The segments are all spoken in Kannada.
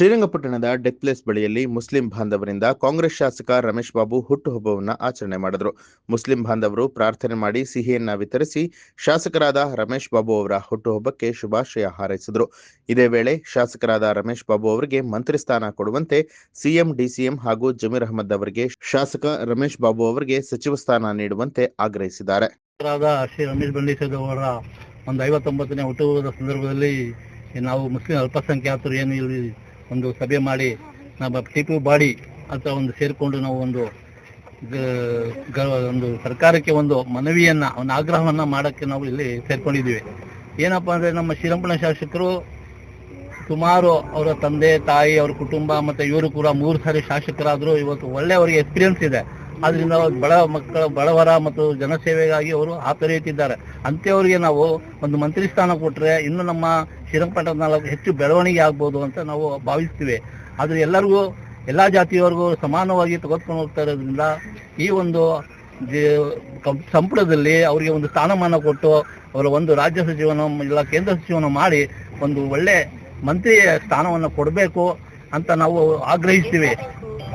ಶ್ರೀರಂಗಪಟ್ಟಣದ ಡೆತ್ ಪ್ಲೇಸ್ ಬಳಿಯಲ್ಲಿ ಮುಸ್ಲಿಂ ಬಾಂಧವರಿಂದ ಕಾಂಗ್ರೆಸ್ ಶಾಸಕ ರಮೇಶ್ ಬಾಬು ಹುಟ್ಟುಹಬ್ಬವನ್ನು ಆಚರಣೆ ಮಾಡಿದರು. ಮುಸ್ಲಿಂ ಬಾಂಧವರು ಪ್ರಾರ್ಥನೆ ಮಾಡಿ ಸಿಹಿಯನ್ನ ವಿತರಿಸಿ ಶಾಸಕರಾದ ರಮೇಶ್ ಬಾಬು ಅವರ ಹುಟ್ಟುಹಬ್ಬಕ್ಕೆ ಶುಭಾಶಯ ಹಾರೈಸಿದರು. ಇದೇ ವೇಳೆ ಶಾಸಕರಾದ ರಮೇಶ್ ಬಾಬು ಅವರಿಗೆ ಮಂತ್ರಿ ಸ್ಥಾನ ಕೊಡುವಂತೆ ಸಿಎಂ, ಡಿಸಿಎಂ ಹಾಗೂ ಜಮೀರ್ ಅಹಮದ್ ಅವರಿಗೆ ಶಾಸಕ ರಮೇಶ್ ಬಾಬು ಅವರಿಗೆ ಸಚಿವ ಸ್ಥಾನ ನೀಡುವಂತೆ ಆಗ್ರಹಿಸಿದ್ದಾರೆ. ಶ್ರೀ ರಮೇಶ್ ಬಂಡೀಸದವರ ಒಂದು 59ನೇ ಹುಟ್ಟುಹಬ್ಬದ ಸಂದರ್ಭದಲ್ಲಿ ನಾವು ಮುಸ್ಲಿಂ ಅಲ್ಪಸಂಖ್ಯಾತರು ಏನು ಇಲ್ಲಿ ಒಂದು ಸಭೆ ಮಾಡಿ ನಮ್ಮ ಟಿಪು ಬಾಡಿ ಅಂತ ಒಂದು ಸೇರಿಕೊಂಡು ನಾವು ಒಂದು ಸರ್ಕಾರಕ್ಕೆ ಒಂದು ಮನವಿಯನ್ನ ಒಂದು ಆಗ್ರಹವನ್ನ ಮಾಡೋಕ್ಕೆ ನಾವು ಇಲ್ಲಿ ಸೇರ್ಕೊಂಡಿದ್ದೀವಿ. ಏನಪ್ಪಾ ಅಂದ್ರೆ ನಮ್ಮ ಶ್ರೀರಂಗಪಟ್ಟಣ ಶಾಸಕರು ಸುಮಾರು ಅವರ ತಂದೆ ತಾಯಿ ಅವರ ಕುಟುಂಬ ಮತ್ತೆ ಇವರು ಕೂಡ 3 ಸಾರಿ ಶಾಸಕರಾದ್ರು. ಇವತ್ತು ಒಳ್ಳೆ ಅವರಿಗೆ ಎಕ್ಸ್ಪೀರಿಯನ್ಸ್ ಇದೆ. ಆದ್ರಿಂದ ಬಡವರ ಮತ್ತು ಜನಸೇವೆಗಾಗಿ ಅವರು ಹಾತೊರೆಯುತ್ತಿದ್ದಾರೆ. ಅಂಥವರಿಗೆ ನಾವು ಒಂದು ಮಂತ್ರಿ ಸ್ಥಾನ ಕೊಟ್ಟರೆ ಇನ್ನು ನಮ್ಮ ಶ್ರೀರಂಗಪಟ್ಟಣದ ಹೆಚ್ಚು ಬೆಳವಣಿಗೆ ಆಗ್ಬೋದು ಅಂತ ನಾವು ಭಾವಿಸ್ತೀವಿ. ಆದ್ರೆ ಎಲ್ಲರಿಗೂ ಎಲ್ಲಾ ಜಾತಿಯವರಿಗೂ ಸಮಾನವಾಗಿ ತೆಗೆದುಕೊಂಡು ಹೋಗ್ತಾ ಇರೋದ್ರಿಂದ ಈ ಒಂದು ಸಂಪುಟದಲ್ಲಿ ಅವರಿಗೆ ಒಂದು ಸ್ಥಾನಮಾನ ಕೊಟ್ಟು ಅವರ ಒಂದು ರಾಜ್ಯ ಸಚಿವನ ಇಲ್ಲ ಕೇಂದ್ರ ಸಚಿವನ ಮಾಡಿ ಒಂದು ಒಳ್ಳೆ ಮಂತ್ರಿ ಸ್ಥಾನವನ್ನು ಕೊಡಬೇಕು ಅಂತ ನಾವು ಆಗ್ರಹಿಸ್ತೀವಿ.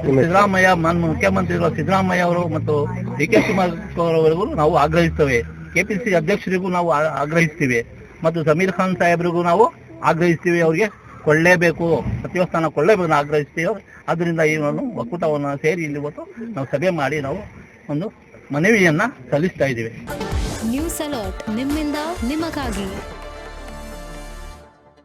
ಸಿದ್ದರಾಮಯ್ಯ ಮುಖ್ಯಮಂತ್ರಿಗಳು ಸಿದ್ದರಾಮಯ್ಯ ಅವರು ಮತ್ತು ಡಿ.ಕೆ. ಶಿವಕುಮಾರ್ ಅವರಿಗೂ ನಾವು ಆಗ್ರಹಿಸ್ತೇವೆ. ಕೆಪಿಸಿಸಿ ಅಧ್ಯಕ್ಷರಿಗೂ ನಾವು ಆಗ್ರಹಿಸ್ತೀವಿ ಮತ್ತು ಜಮೀರ್ ಖಾನ್ ಸಾಹೇಬ್ರಿಗೂ ನಾವು ಆಗ್ರಹಿಸ್ತೀವಿ. ಅವರಿಗೆ ಕೊಳ್ಳೇಬೇಕು, ಸಚಿವ ಸ್ಥಾನ ಕೊಳ್ಳೇಬೇಕು ಆಗ್ರಹಿಸ್ತೀವಿ. ಅದರಿಂದ ಈ ಒಕ್ಕೂಟವನ್ನು ಸೇರಿ ಇಲ್ಲಿ ಇವತ್ತು ನಾವು ಸಭೆ ಮಾಡಿ ನಾವು ಒಂದು ಮನವಿಯನ್ನ ಸಲ್ಲಿಸ್ತಾ ಇದ್ದೀವಿ. ನ್ಯೂಸ್ ಅಲರ್ಟ್ ನಿಮ್ಮಿಂದ ನಿಮಗಾಗಿ.